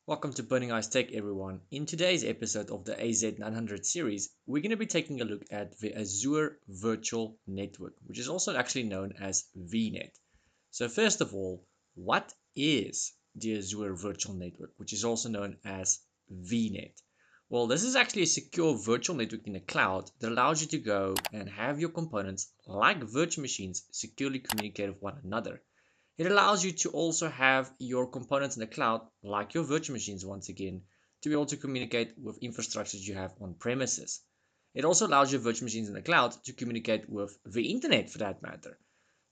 Welcome to Burning Eyes Tech, everyone. In today's episode of the AZ-900 series, we're going to be taking a look at the Azure Virtual Network, which is also actually known as VNet. So first of all, what is the Azure Virtual Network, which is also known as VNet? Well, this is actually a secure virtual network in the cloud that allows you to go and have your components, like virtual machines, securely communicate with one another. It allows you to also have your components in the cloud, like your virtual machines once again, to be able to communicate with infrastructures you have on premises. It also allows your virtual machines in the cloud to communicate with the internet for that matter.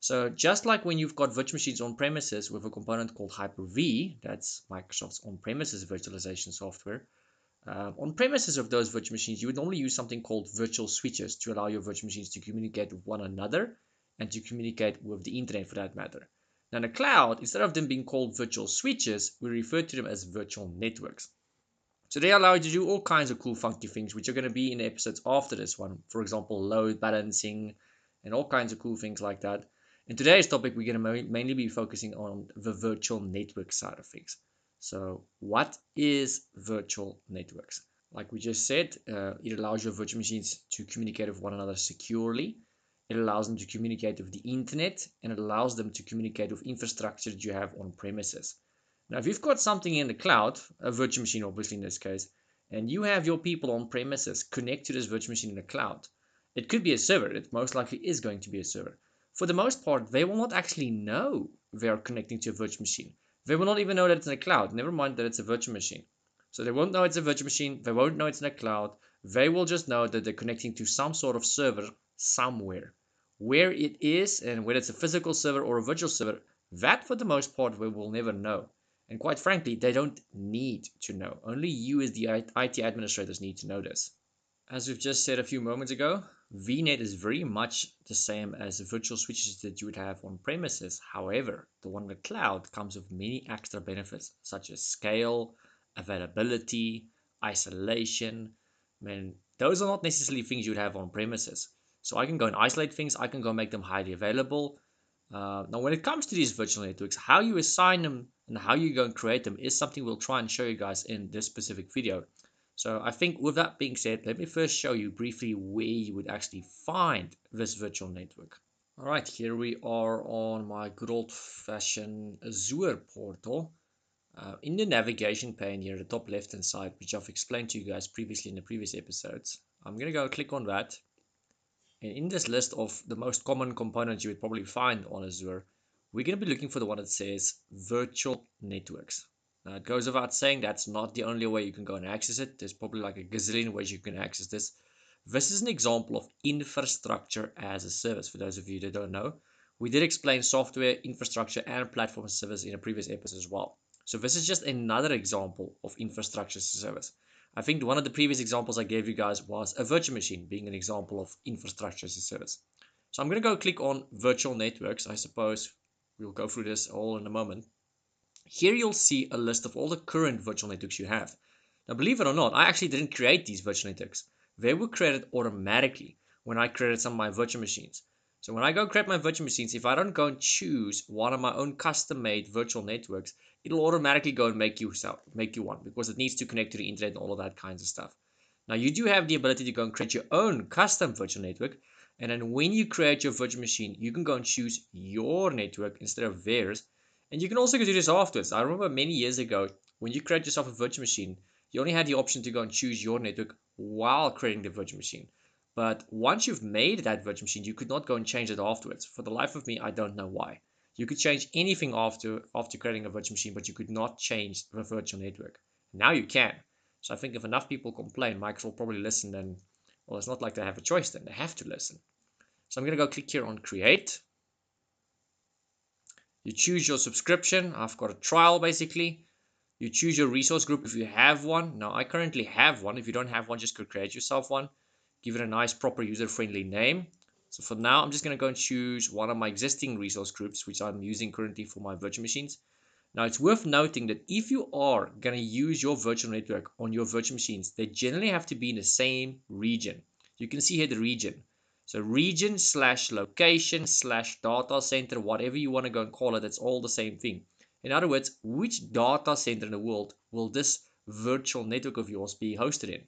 So just like when you've got virtual machines on premises with a component called Hyper-V, that's Microsoft's on-premises virtualization software, on premises of those virtual machines, you would normally use something called virtual switches to allow your virtual machines to communicate with one another and to communicate with the internet for that matter. Now, in the cloud, instead of them being called virtual switches, we refer to them as virtual networks. So they allow you to do all kinds of cool, funky things, which are going to be in the episodes after this one. For example, load balancing and all kinds of cool things like that. In today's topic, we're going to mainly be focusing on the virtual network side of things. So, what is virtual networks? Like we just said, it allows your virtual machines to communicate with one another securely. It allows them to communicate with the internet, and it allows them to communicate with infrastructure that you have on premises. Now, if you've got something in the cloud, a virtual machine, obviously in this case, and you have your people on premises connect to this virtual machine in the cloud, it could be a server. It most likely is going to be a server. For the most part, they will not actually know they are connecting to a virtual machine. They will not even know that it's in the cloud, never mind that it's a virtual machine. So they won't know it's a virtual machine, they won't know it's in the cloud, they will just know that they're connecting to some sort of server somewhere. Where it is and whether it's a physical server or a virtual server, that for the most part we will never know. And quite frankly, they don't need to know. Only you as the IT administrators need to know this. As we've just said a few moments ago, VNet is very much the same as the virtual switches that you would have on premises. However, the one in the cloud comes with many extra benefits such as scale, availability, isolation. I mean, those are not necessarily things you'd have on premises. So I can go and isolate things, I can go make them highly available. Now, when it comes to these virtual networks, how you assign them and how you go and create them is something we'll try and show you guys in this specific video. So I think with that being said, let me first show you briefly where you would actually find this virtual network. All right, here we are on my good old-fashioned Azure portal. In the navigation pane here at the top left-hand side, which I've explained to you guys previously in the previous episodes, I'm going to go click on that. And in this list of the most common components you would probably find on Azure, we're going to be looking for the one that says virtual networks. Now, it goes without saying that's not the only way you can go and access it. There's probably like a gazillion ways you can access this. This is an example of infrastructure as a service. For those of you that don't know, we did explain software, infrastructure, and platform as a service in a previous episode as well. So this is just another example of infrastructure as a service. I think one of the previous examples I gave you guys was a virtual machine being an example of infrastructure as a service. So I'm going to go click on virtual networks. I suppose we'll go through this all in a moment. Here you'll see a list of all the current virtual networks you have. Now, believe it or not, I actually didn't create these virtual networks. They were created automatically when I created some of my virtual machines. So when I go create my virtual machines, if I don't go and choose one of my own custom-made virtual networks, it'll automatically go and make you one because it needs to connect to the internet and all of that kinds of stuff. Now you do have the ability to go and create your own custom virtual network, and then when you create your virtual machine, you can go and choose your network instead of theirs. And you can also do this afterwards. I remember many years ago when you create yourself a virtual machine, you only had the option to go and choose your network while creating the virtual machine. But once you've made that virtual machine, you could not go and change it afterwards. For the life of me, I don't know why. You could change anything after creating a virtual machine, but you could not change the virtual network. Now you can. So I think if enough people complain, Microsoft will probably listen. Then, well, it's not like they have a choice. Then they have to listen. So I'm going to go click here on Create. You choose your subscription. I've got a trial basically. You choose your resource group if you have one. Now, I currently have one. If you don't have one, just go create yourself one. Give it a nice, proper, user-friendly name. So for now, I'm just going to go and choose one of my existing resource groups, which I'm using currently for my virtual machines. Now, it's worth noting that if you are going to use your virtual network on your virtual machines, they generally have to be in the same region. You can see here the region. So region / location / data center, whatever you want to go and call it, it's all the same thing. In other words, which data center in the world will this virtual network of yours be hosted in?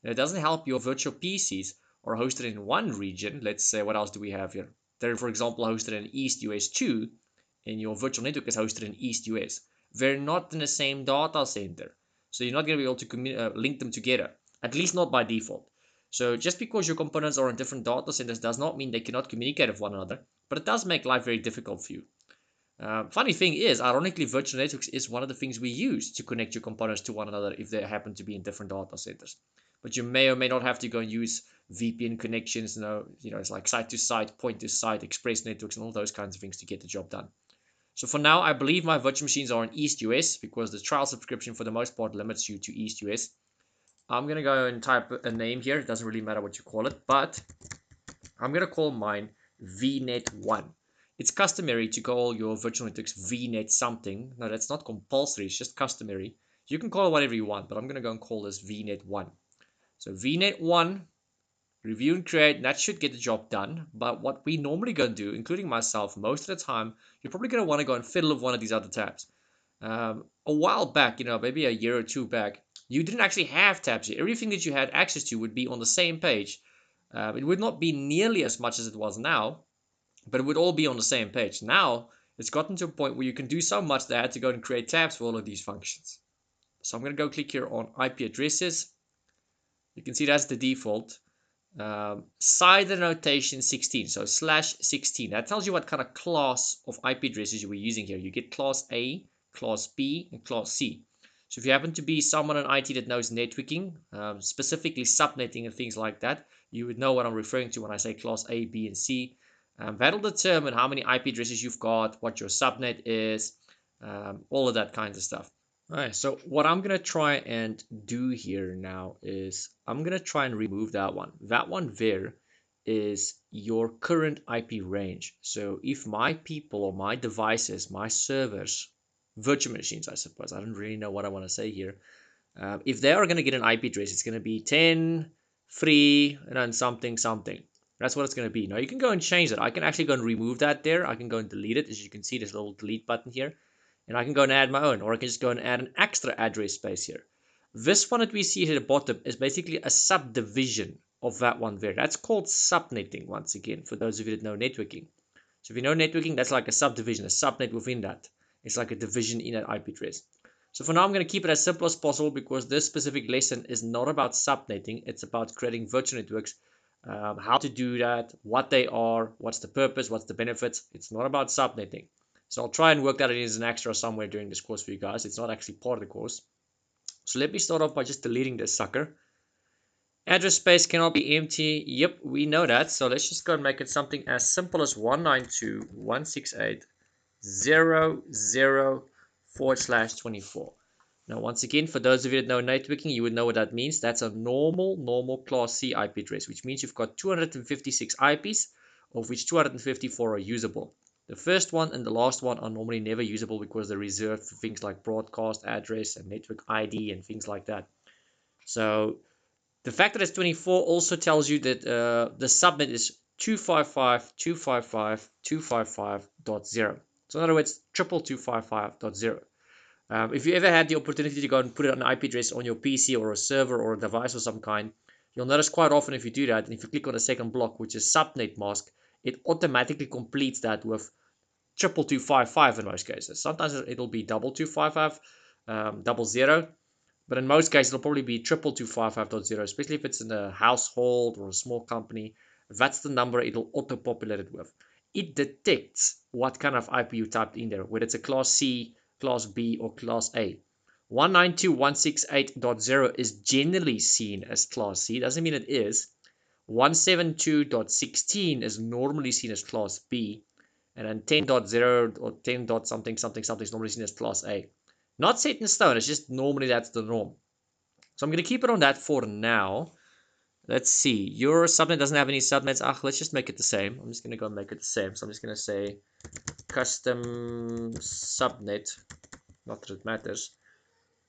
And it doesn't help your virtual PCs are hosted in one region. Let's say, what else do we have here? They're, for example, hosted in East US 2, and your virtual network is hosted in East US. They're not in the same data center. So you're not going to be able to link them together, at least not by default. So just because your components are in different data centers does not mean they cannot communicate with one another, but it does make life very difficult for you. Funny thing is, ironically, virtual networks is one of the things we use to connect your components to one another if they happen to be in different data centers. But you may or may not have to go and use VPN connections, it's like site to site, point to site, express networks, and all those kinds of things to get the job done. So for now, I believe my virtual machines are in East US because the trial subscription for the most part limits you to East US. I'm going to go and type a name here. It doesn't really matter what you call it, but I'm going to call mine VNet1. It's customary to call your virtual networks VNet something. No, that's not compulsory. It's just customary. You can call it whatever you want, but I'm going to go and call this VNet1. So VNet1, review and create, and that should get the job done. But what we normally go and do, including myself, most of the time, you're probably going to want to go and fiddle with one of these other tabs. A while back, maybe a year or two back, you didn't actually have tabs here. Everything that you had access to would be on the same page. It would not be nearly as much as it was now, but it would all be on the same page. Now, it's gotten to a point where you can do so much that I had to go and create tabs for all of these functions. So I'm going to go click here on IP addresses. You can see that's the default. CIDR notation 16, so /16. That tells you what kind of class of IP addresses you were using here. You get class A, class B, and class C. So if you happen to be someone in IT that knows networking, specifically subnetting and things like that, you would know what I'm referring to when I say class A, B, and C. That'll determine how many IP addresses you've got, what your subnet is, all of that kind of stuff. All right, so what I'm going to try and do here now is I'm going to try and remove that one. That one there is your current IP range. So if my people or my devices, my servers, virtual machines, I suppose, I don't really know what I want to say here. If they are going to get an IP address, it's going to be 10, 3, and then something, something. That's what it's going to be. Now you can go and change that. I can actually go and remove that there. I can go and delete it. As you can see, there's a little delete button here. And I can go and add my own, or I can just go and add an extra address space here. This one that we see here at the bottom is basically a subdivision of that one there. That's called subnetting, once again, for those of you that know networking. So if you know networking, that's like a subdivision, a subnet within that. It's like a division in an IP address. So for now, I'm going to keep it as simple as possible because this specific lesson is not about subnetting. It's about creating virtual networks, how to do that, what they are, what's the purpose, what's the benefits. It's not about subnetting. So I'll try and work that in as an extra somewhere during this course for you guys. It's not actually part of the course. So let me start off by just deleting this sucker. Address space cannot be empty. Yep, we know that. So let's just go and make it something as simple as 192.168.0.0/24. Now, once again, for those of you that know networking, you would know what that means. That's a normal class C IP address, which means you've got 256 IPs, of which 254 are usable. The first one and the last one are normally never usable because they're reserved for things like broadcast address and network ID and things like that. So the fact that it's 24 also tells you that the subnet is 255.255.255.0. So in other words, 22255.0. If you ever had the opportunity to go and put an IP address on your PC or a server or a device of some kind, you'll notice quite often if you do that, and if you click on the second block, which is subnet mask, it automatically completes that with 22255 in most cases. Sometimes it'll be 2255, 00, but in most cases it'll probably be 22255.0, especially if it's in a household or a small company. That's the number it'll auto-populate it with. It detects what kind of IP you typed in there, whether it's a class C, class B, or class A. 192.168.0 is generally seen as class C. Doesn't mean it is. 172.16 is normally seen as class B. And then 10.0 or 10. Something is normally seen as class A. Not set in stone, it's just normally that's the norm. So I'm going to keep it on that for now. Let's see, your subnet doesn't have any subnets. Let's just make it the same. I'm just going to go and make it the same. So I'm just going to say custom subnet. Not that it matters.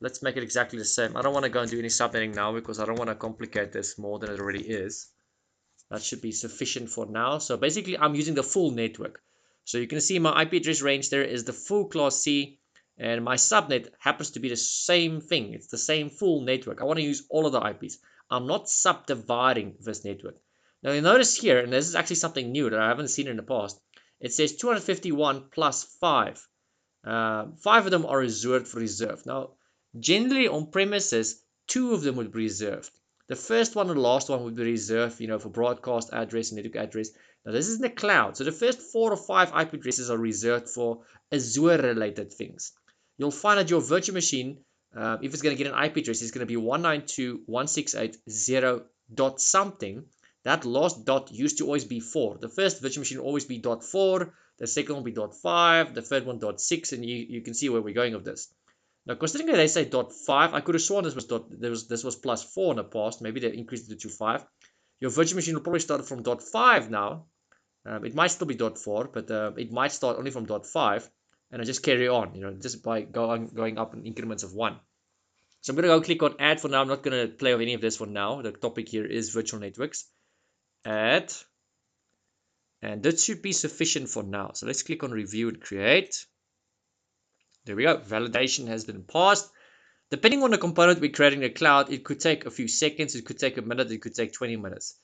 Let's make it exactly the same. I don't want to go and do any subnetting now because I don't want to complicate this more than it already is. That should be sufficient for now. So basically, I'm using the full network. So you can see my IP address range there is the full class C. And my subnet happens to be the same thing. It's the same full network. I want to use all of the IPs. I'm not subdividing this network. Now you notice here, and this is actually something new that I haven't seen in the past, it says 251 plus 5. 5 of them are reserved for reserve. Now, generally on premises, 2 of them would be reserved. The first one and the last one would be reserved, for broadcast address and network address. Now, this is in the cloud. So the first 4 or 5 IP addresses are reserved for Azure-related things. You'll find that your virtual machine, if it's going to get an IP address, it's going to be 192.168.0 dot something. That last dot used to always be 4. The first virtual machine will always be dot 4. The second one will be dot 5. The third one dot 6. And you can see where we're going with this. Now, considering that they say dot 5, I could have sworn this was plus 4 in the past. Maybe they increased it to 5. Your virtual machine will probably start from dot 5 now. It might still be dot 4, but it might start only from dot 5. And I just carry on, just by going up in increments of 1. So I'm going to go click on add for now. I'm not going to play with any of this for now. The topic here is virtual networks. Add. And that should be sufficient for now. So let's click on review and create. There we go. Validation has been passed. Depending on the component we're creating in the cloud, it could take a few seconds. It could take a minute. It could take 20 minutes.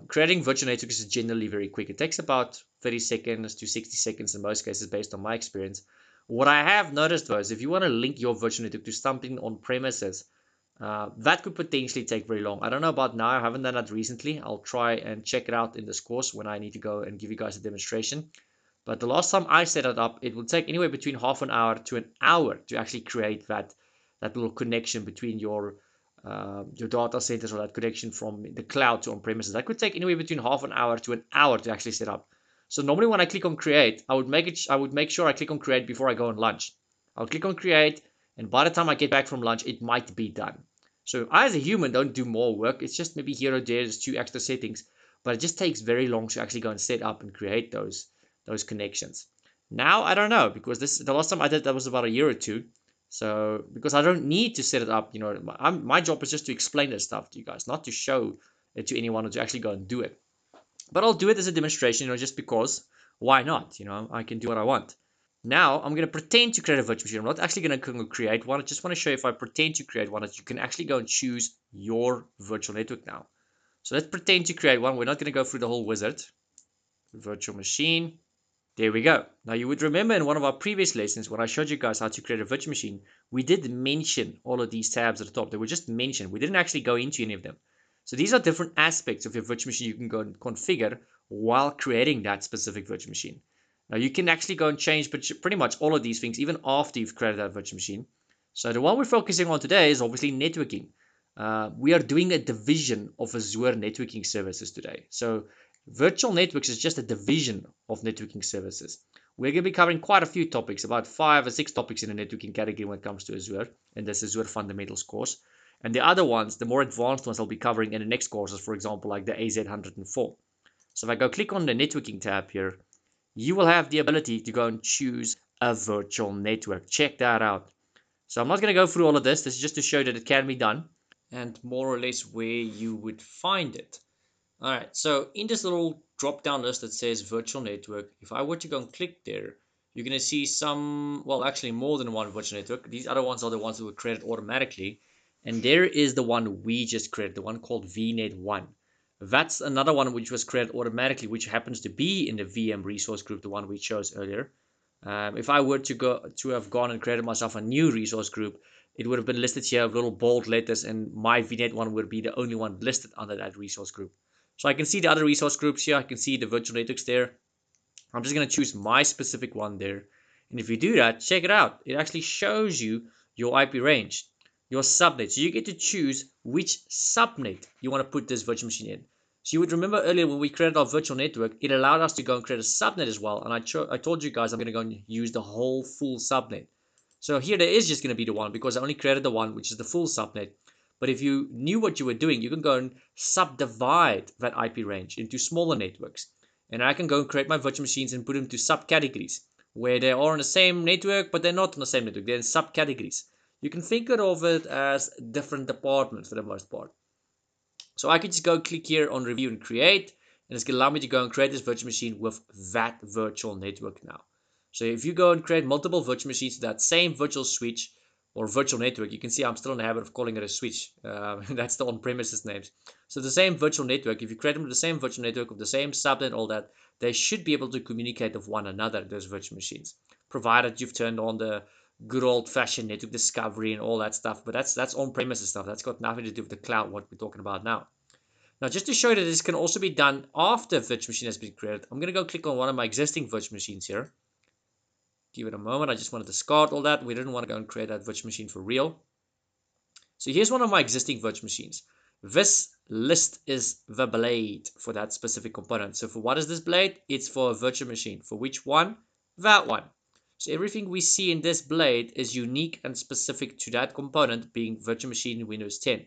Creating virtual networks is generally very quick. It takes about 30 seconds to 60 seconds in most cases based on my experience. What I have noticed though is if you want to link your virtual network to something on premises, that could potentially take very long. I don't know about now. I haven't done that recently. I'll try and check it out in this course when I need to go and give you guys a demonstration. But the last time I set it up, it will take anywhere between half an hour to an hour to actually create that little connection between your data centers, or that connection from the cloud to on-premises. That could take anywhere between half an hour to an hour to actually set up. So normally when I click on create, I would make sure I click on create before I go on lunch. I'll click on create, and by the time I get back from lunch, it might be done. So I, as a human, don't do more work. It's just maybe here or there, there's 2 extra settings, but it just takes very long to actually go and set up and create those connections. Now I don't know, because the last time I did that was about a year or 2. So because I don't need to set it up, my job is just to explain this stuff to you guys, not to show it to anyone or to actually go and do it. But I'll do it as a demonstration, just because. Why not? I can do what I want. Now I'm going to pretend to create a virtual machine. I'm not actually going to create one. I just want to show you, if I pretend to create one, that you can actually go and choose your virtual network now. So let's pretend to create one. We're not going to go through the whole wizard. Virtual machine. There we go. Now you would remember in one of our previous lessons when I showed you guys how to create a virtual machine, we did mention all of these tabs at the top. They were just mentioned. We didn't actually go into any of them. So these are different aspects of your virtual machine you can go and configure while creating that specific virtual machine. Now you can actually go and change pretty much all of these things even after you've created that virtual machine. So the one we're focusing on today is obviously networking. We are doing a division of Azure networking services today. So virtual networks is just a division of networking services. We're going to be covering quite a few topics, about 5 or 6 topics in the networking category when it comes to Azure in this Azure Fundamentals course. And the other ones, the more advanced ones, I'll be covering in the next courses, for example, like the AZ-900. So if I go click on the networking tab here, you will have the ability to go and choose a virtual network. Check that out. So I'm not going to go through all of this. This is just to show that it can be done and more or less where you would find it. All right, so in this little drop-down list that says virtual network, if I were to go and click there, you're going to see actually more than one virtual network. These other ones are the ones that were created automatically. And there is the one we just created, the one called VNet 1. That's another one which was created automatically, which happens to be in the VM resource group, the one we chose earlier. If I were to have gone and created myself a new resource group, it would have been listed here with little bold letters, and my VNet one would be the only one listed under that resource group. So I can see the other resource groups here. I can see the virtual networks there. I'm just going to choose my specific one there. And if you do that, check it out. It actually shows you your IP range, your subnet. So you get to choose which subnet you want to put this virtual machine in. So you would remember earlier when we created our virtual network, it allowed us to go and create a subnet as well. And I told you guys I'm going to go and use the whole full subnet. So here there is just going to be the one, because I only created the one, which is the full subnet. But if you knew what you were doing, you can go and subdivide that IP range into smaller networks. And I can go and create my virtual machines and put them to subcategories where they are on the same network, but they're not on the same network. They're in subcategories. You can think of it as different departments for the most part. So I could just go click here on review and create, and it's going to allow me to go and create this virtual machine with that virtual network now. So if you go and create multiple virtual machines to that same virtual switch or virtual network, you can see I'm still in the habit of calling it a switch. That's the on-premises names. So the same virtual network, if you create them to the same virtual network of the same subnet, all that, they should be able to communicate with one another, those virtual machines, provided you've turned on the good old-fashioned network discovery and all that stuff. But that's on-premises stuff. That's got nothing to do with the cloud, what we're talking about now. Now, just to show you that this can also be done after a virtual machine has been created, I'm going to go click on one of my existing virtual machines here. Give it a moment. I just wanted to discard all that. We didn't want to go and create that virtual machine for real. So here's one of my existing virtual machines. This list is the blade for that specific component. So for what is this blade? It's for a virtual machine. For which one? That one. So everything we see in this blade is unique and specific to that component, being virtual machine in Windows 10.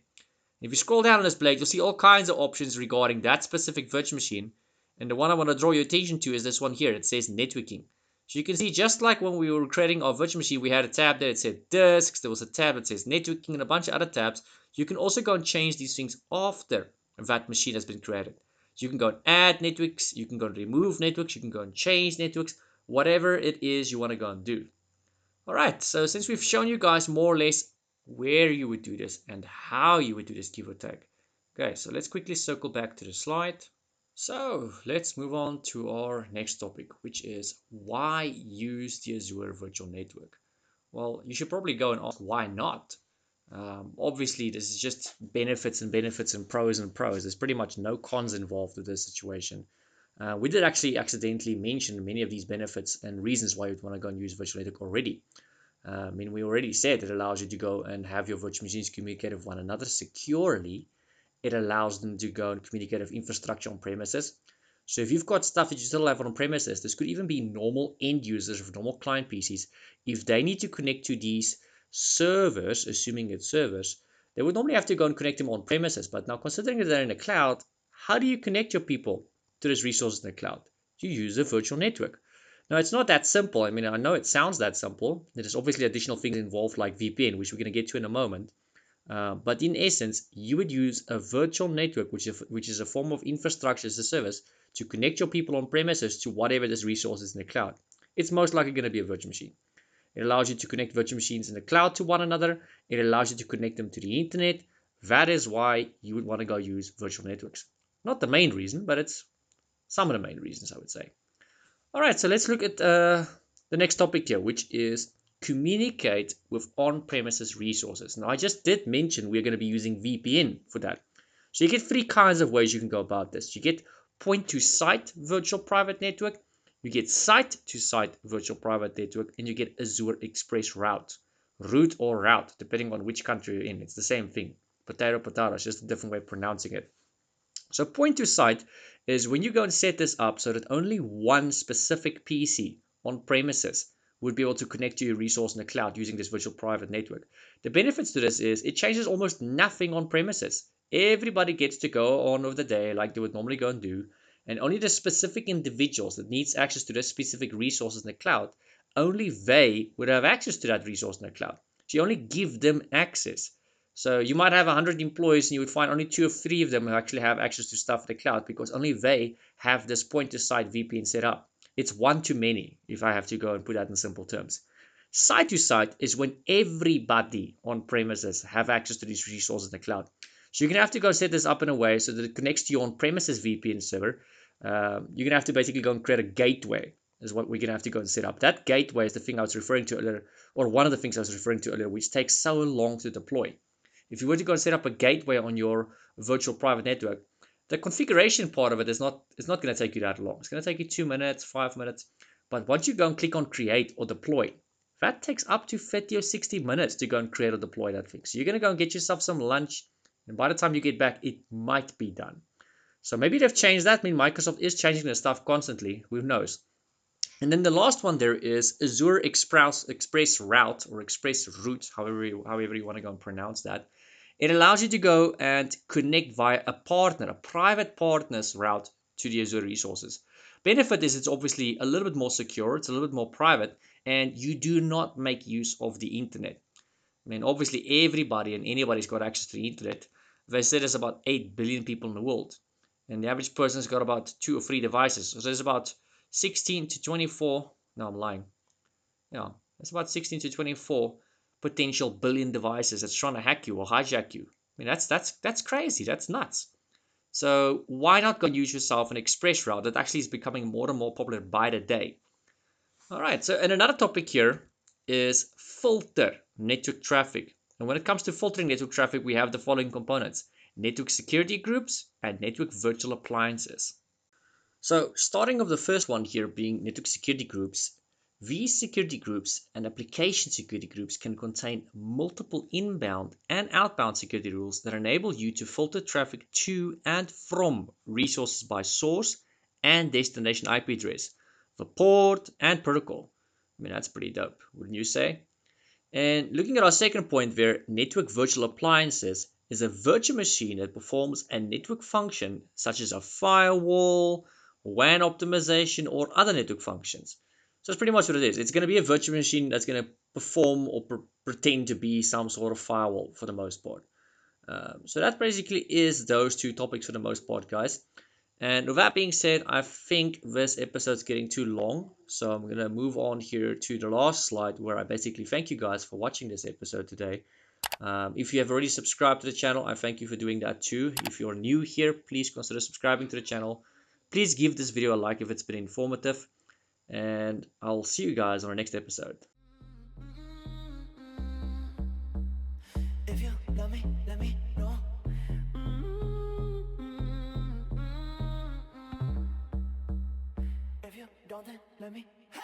If you scroll down on this blade, you'll see all kinds of options regarding that specific virtual machine. And the one I want to draw your attention to is this one here. It says networking. So you can see, just like when we were creating our virtual machine, we had a tab there that said disks, there was a tab that says networking, and a bunch of other tabs. You can also go and change these things after that machine has been created. So you can go and add networks, you can go and remove networks, you can go and change networks, whatever it is you want to go and do. Alright, so since we've shown you guys more or less where you would do this and how you would do this, give or take. Okay, so let's quickly circle back to the slide. So let's move on to our next topic, which is why use the Azure Virtual Network? Well, you should probably go and ask why not. Obviously, this is just benefits and benefits and pros and pros. There's pretty much no cons involved with this situation. We did actually accidentally mention many of these benefits and reasons why you'd want to go and use Virtual Network already. I mean, we already said it allows you to go and have your virtual machines communicate with one another securely. It allows them to go and communicate with infrastructure on premises. So if you've got stuff that you still have on premises, this could even be normal end users of normal client PCs. If they need to connect to these servers, assuming it's servers, they would normally have to go and connect them on premises. But now, considering that they're in the cloud, how do you connect your people to these resources in the cloud? You use a virtual network. Now, it's not that simple. I mean, I know it sounds that simple. There's obviously additional things involved like VPN, which we're going to get to in a moment. But in essence, you would use a virtual network, which is a form of infrastructure as a service, to connect your people on premises to whatever this resource is in the cloud. It's most likely going to be a virtual machine. It allows you to connect virtual machines in the cloud to one another. It allows you to connect them to the internet. That is why you would want to go use virtual networks. Not the main reason, but it's some of the main reasons, I would say. All right, so let's look at the next topic here, which is communicate with on-premises resources. Now, I just did mention we're going to be using VPN for that. So you get three kinds of ways you can go about this. You get point-to-site virtual private network, you get site-to-site virtual private network, and you get Azure Express route or route, depending on which country you're in. It's the same thing. Potato, potato, it's just a different way of pronouncing it. So point-to-site is when you go and set this up so that only one specific PC on premises would be able to connect to your resource in the cloud using this virtual private network. The benefits to this is it changes almost nothing on premises. Everybody gets to go on with the day like they would normally go and do, and only the specific individuals that needs access to this specific resources in the cloud, only they would have access to that resource in the cloud. So you only give them access. So you might have 100 employees and you would find only 2 or 3 of them who actually have access to stuff in the cloud because only they have this point-to-site VPN set up. It's one too many, if I have to go and put that in simple terms. Site-to-site is when everybody on premises have access to these resources in the cloud. So you're going to have to go set this up in a way so that it connects to your on-premises VPN server. You're going to have to basically go and create a gateway is what we're going to have to go and set up. That gateway is the thing I was referring to earlier, or one of the things I was referring to earlier, which takes so long to deploy. If you were to go and set up a gateway on your virtual private network, the configuration part of it is not going to take you that long. It's going to take you 2 minutes, 5 minutes. But once you go and click on create or deploy, that takes up to 50 or 60 minutes to go and create or deploy that thing. So you're going to go and get yourself some lunch, and by the time you get back, it might be done. So maybe they've changed that. I mean, Microsoft is changing their stuff constantly. Who knows? And then the last one there is Azure Express Route or Express Route, however you want to go and pronounce that. It allows you to go and connect via a partner, a private partner's route to the Azure resources. Benefit is it's obviously a little bit more secure, it's a little bit more private, and you do not make use of the internet. I mean, obviously everybody and anybody's got access to the internet. They said there's about 8 billion people in the world, and the average person's got about 2 or 3 devices. So there's about 16 to 24, no, I'm lying, Yeah, that's about 16 to 24 potential billion devices that's trying to hack you or hijack you. I mean, that's crazy. That's nuts. So why not go and use yourself an express route that actually is becoming more and more popular by the day? All right. So, and another topic here is filter network traffic. And when it comes to filtering network traffic, we have the following components: network security groups and network virtual appliances. So starting off the first one here being network security groups, these security groups and application security groups can contain multiple inbound and outbound security rules that enable you to filter traffic to and from resources by source and destination IP address, the port and protocol. I mean, that's pretty dope, wouldn't you say? And looking at our second point there, network virtual appliances is a virtual machine that performs a network function such as a firewall, WAN optimization, or other network functions. So that's pretty much what it is. It's going to be a virtual machine that's going to perform or pretend to be some sort of firewall for the most part. So that basically is those two topics for the most part, guys. And with that being said, I think this episode's getting too long, so I'm going to move on here to the last slide where I basically thank you guys for watching this episode today. If you have already subscribed to the channel, I thank you for doing that too. If you're new here, please consider subscribing to the channel. Please give this video a like if it's been informative, and I'll see you guys on our next episode. If you love me, let me know. If you don't, then let me. Hey.